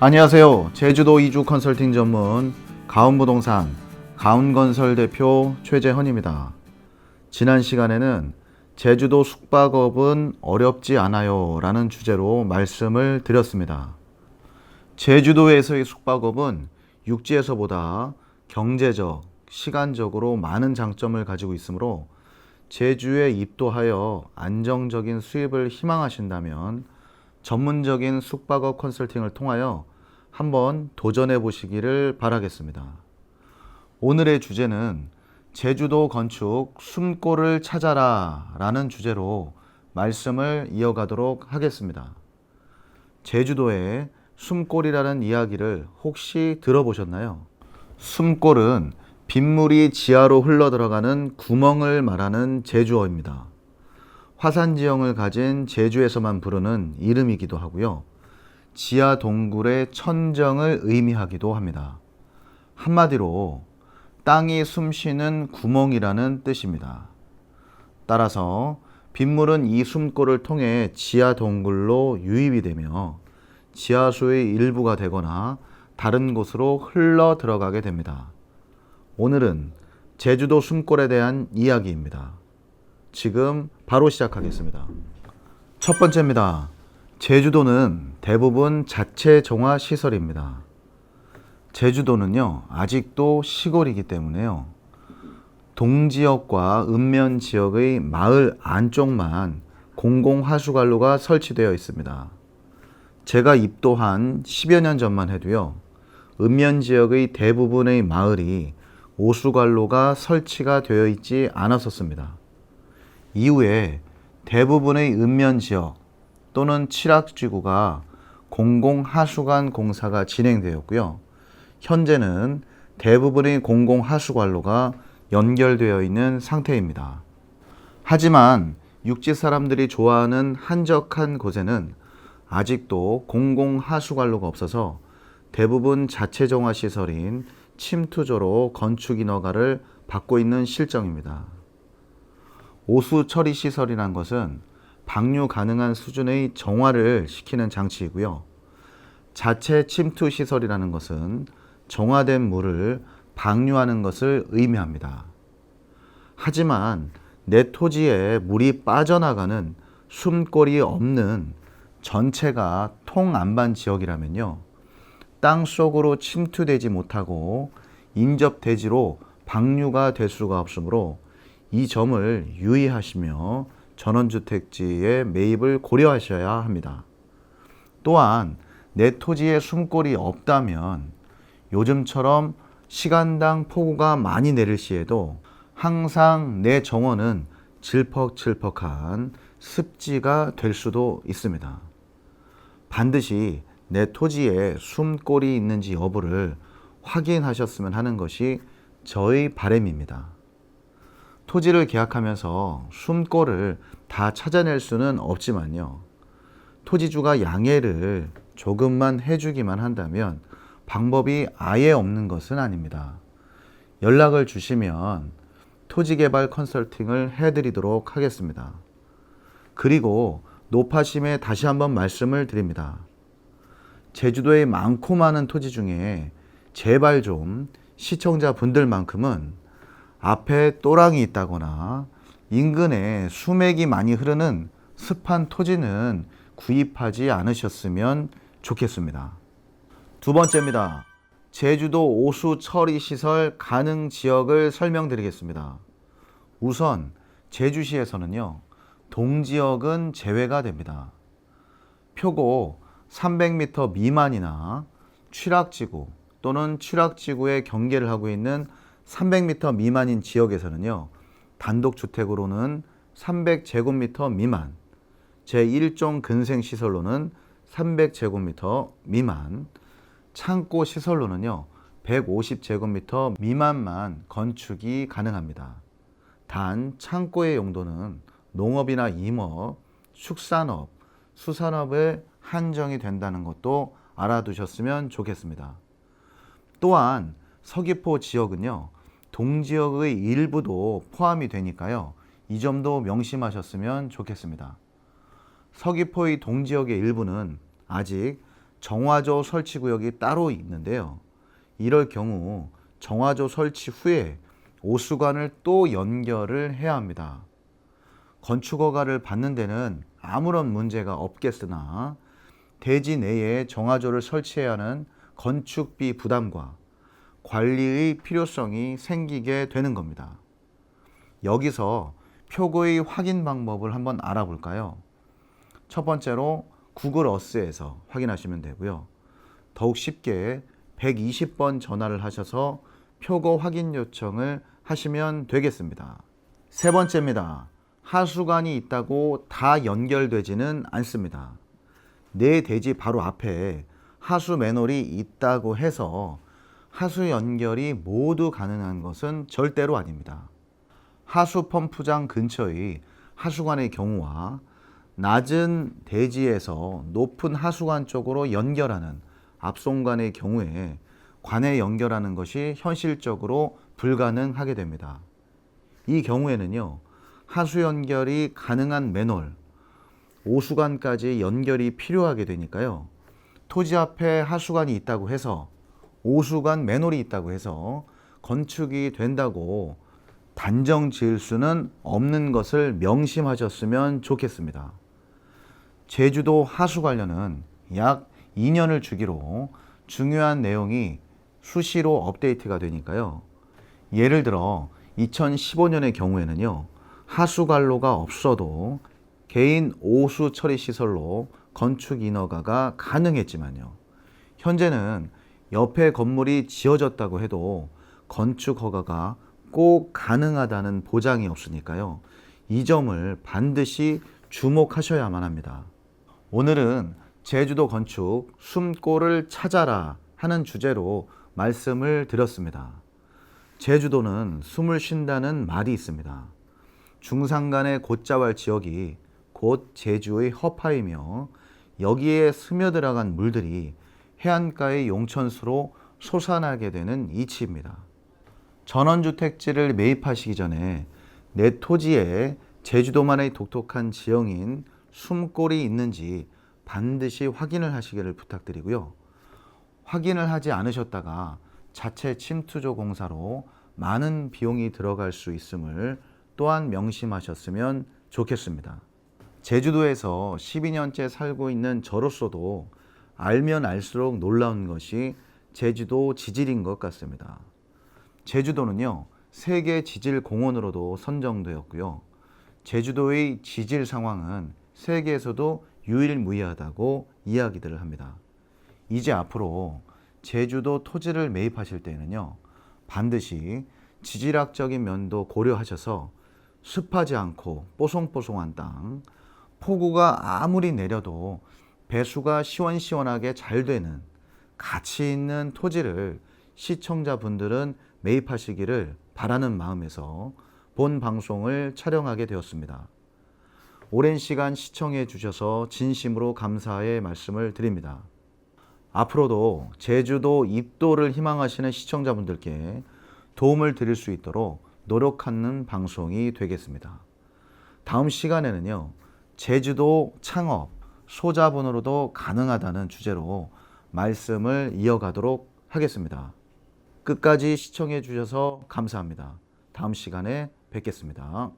안녕하세요. 제주도 이주 컨설팅 전문 가운부동산 가운건설 대표 최재헌입니다. 지난 시간에는 제주도 숙박업은 어렵지 않아요 라는 주제로 말씀을 드렸습니다. 제주도에서의 숙박업은 육지에서보다 경제적, 시간적으로 많은 장점을 가지고 있으므로 제주에 입도하여 안정적인 수입을 희망하신다면 전문적인 숙박업 컨설팅을 통하여 한번 도전해 보시기를 바라겠습니다. 오늘의 주제는 제주도 건축 숨골을 찾아라 라는 주제로 말씀을 이어가도록 하겠습니다. 제주도의 숨골이라는 이야기를 혹시 들어보셨나요? 숨골은 빗물이 지하로 흘러 들어가는 구멍을 말하는 제주어입니다. 화산 지형을 가진 제주에서만 부르는 이름이기도 하고요. 지하 동굴의 천정을 의미하기도 합니다. 한마디로 땅이 숨쉬는 구멍이라는 뜻입니다. 따라서 빗물은 이 숨골을 통해 지하 동굴로 유입이 되며 지하수의 일부가 되거나 다른 곳으로 흘러 들어가게 됩니다. 오늘은 제주도 숨골에 대한 이야기입니다. 지금 바로 시작하겠습니다. 첫 번째입니다. 제주도는 대부분 자체 정화 시설입니다. 제주도는요, 아직도 시골이기 때문에요. 동지역과 읍면 지역의 마을 안쪽만 공공하수관로가 설치되어 있습니다. 제가 입도한 10여 년 전만 해도요, 읍면 지역의 대부분의 마을이 오수관로가 설치가 되어 있지 않았었습니다. 이후에 대부분의 읍면 지역 또는 칠악지구가 공공하수관 공사가 진행되었고요. 현재는 대부분의 공공하수관로가 연결되어 있는 상태입니다. 하지만 육지 사람들이 좋아하는 한적한 곳에는 아직도 공공하수관로가 없어서 대부분 자체 정화 시설인 침투조로 건축 인허가를 받고 있는 실정입니다. 오수 처리 시설이란 것은 방류 가능한 수준의 정화를 시키는 장치이고요. 자체 침투 시설이라는 것은 정화된 물을 방류하는 것을 의미합니다. 하지만 내 토지에 물이 빠져나가는 숨골이 없는 전체가 통안반 지역이라면요, 땅 속으로 침투되지 못하고 인접대지로 방류가 될 수가 없으므로 이 점을 유의하시며 전원주택지의 매입을 고려하셔야 합니다. 또한 내 토지에 숨골이 없다면 요즘처럼 시간당 폭우가 많이 내릴 시에도 항상 내 정원은 질퍽질퍽한 습지가 될 수도 있습니다. 반드시 내 토지에 숨골이 있는지 여부를 확인하셨으면 하는 것이 저의 바람입니다. 토지를 계약하면서 숨골을 다 찾아낼 수는 없지만요. 토지주가 양해를 조금만 해주기만 한다면 방법이 아예 없는 것은 아닙니다. 연락을 주시면 토지개발 컨설팅을 해드리도록 하겠습니다. 그리고 노파심에 다시 한번 말씀을 드립니다. 제주도에 많고 많은 토지 중에 제발 좀 시청자분들만큼은 앞에 또랑이 있다거나 인근에 수맥이 많이 흐르는 습한 토지는 구입하지 않으셨으면 좋겠습니다. 두 번째입니다. 제주도 오수 처리 시설 가능 지역을 설명드리겠습니다. 우선 제주시에서는요, 동지역은 제외가 됩니다. 표고 300m 미만이나 취락지구 또는 취락지구의 경계를 하고 있는 300m 미만인 지역에서는요, 단독주택으로는 300제곱미터 미만, 제1종 근생시설로는 300제곱미터 미만, 창고시설로는요 150제곱미터 미만만 건축이 가능합니다. 단 창고의 용도는 농업이나 임업, 축산업, 수산업에 한정이 된다는 것도 알아두셨으면 좋겠습니다. 또한 서귀포 지역은요, 동지역의 일부도 포함이 되니까요, 이 점도 명심하셨으면 좋겠습니다. 서귀포의 동지역의 일부는 아직 정화조 설치 구역이 따로 있는데요. 이럴 경우 정화조 설치 후에 오수관을 또 연결을 해야 합니다. 건축허가를 받는 데는 아무런 문제가 없겠으나 대지 내에 정화조를 설치해야 하는 건축비 부담과 관리의 필요성이 생기게 되는 겁니다. 여기서 표고의 확인 방법을 한번 알아볼까요? 첫 번째로 구글 어스에서 확인하시면 되고요. 더욱 쉽게 120번 전화를 하셔서 표고 확인 요청을 하시면 되겠습니다. 세 번째입니다. 하수관이 있다고 다 연결되지는 않습니다. 내 대지 바로 앞에 하수 맨홀이 있다고 해서 하수 연결이 모두 가능한 것은 절대로 아닙니다. 하수 펌프장 근처의 하수관의 경우와 낮은 대지에서 높은 하수관 쪽으로 연결하는 압송관의 경우에 관에 연결하는 것이 현실적으로 불가능하게 됩니다. 이 경우에는요, 하수 연결이 가능한 맨홀, 오수관까지 연결이 필요하게 되니까요. 토지 앞에 하수관이 있다고 해서 오수관 맨홀이 있다고 해서 건축이 된다고 단정 지을 수는 없는 것을 명심하셨으면 좋겠습니다. 제주도 하수 관련은 약 2년을 주기로 중요한 내용이 수시로 업데이트가 되니까요. 예를 들어 2015년의 경우에는요. 하수관로가 없어도 개인 오수 처리 시설로 건축 인허가가 가능했지만요. 현재는 옆에 건물이 지어졌다고 해도 건축 허가가 꼭 가능하다는 보장이 없으니까요. 이 점을 반드시 주목하셔야만 합니다. 오늘은 제주도 건축 숨골을 찾아라 하는 주제로 말씀을 드렸습니다. 제주도는 숨을 쉰다는 말이 있습니다. 중산간의 곶자왈 지역이 곧 제주의 허파이며 여기에 스며들어간 물들이 해안가의 용천수로 솟아나게 되는 이치입니다. 전원주택지를 매입하시기 전에 내 토지에 제주도만의 독특한 지형인 숨골이 있는지 반드시 확인을 하시기를 부탁드리고요. 확인을 하지 않으셨다가 자체 침투조 공사로 많은 비용이 들어갈 수 있음을 또한 명심하셨으면 좋겠습니다. 제주도에서 12년째 살고 있는 저로서도 알면 알수록 놀라운 것이 제주도 지질인 것 같습니다. 제주도는요, 세계 지질 공원으로도 선정되었고요. 제주도의 지질 상황은 세계에서도 유일무이하다고 이야기들을 합니다. 이제 앞으로 제주도 토지를 매입하실 때는요, 반드시 지질학적인 면도 고려하셔서 습하지 않고 뽀송뽀송한 땅, 폭우가 아무리 내려도 배수가 시원시원하게 잘 되는 가치 있는 토지를 시청자분들은 매입하시기를 바라는 마음에서 본 방송을 촬영하게 되었습니다. 오랜 시간 시청해 주셔서 진심으로 감사의 말씀을 드립니다. 앞으로도 제주도 입도를 희망하시는 시청자분들께 도움을 드릴 수 있도록 노력하는 방송이 되겠습니다. 다음 시간에는요, 제주도 창업, 소자본으로도 가능하다는 주제로 말씀을 이어가도록 하겠습니다. 끝까지 시청해 주셔서 감사합니다. 다음 시간에 뵙겠습니다.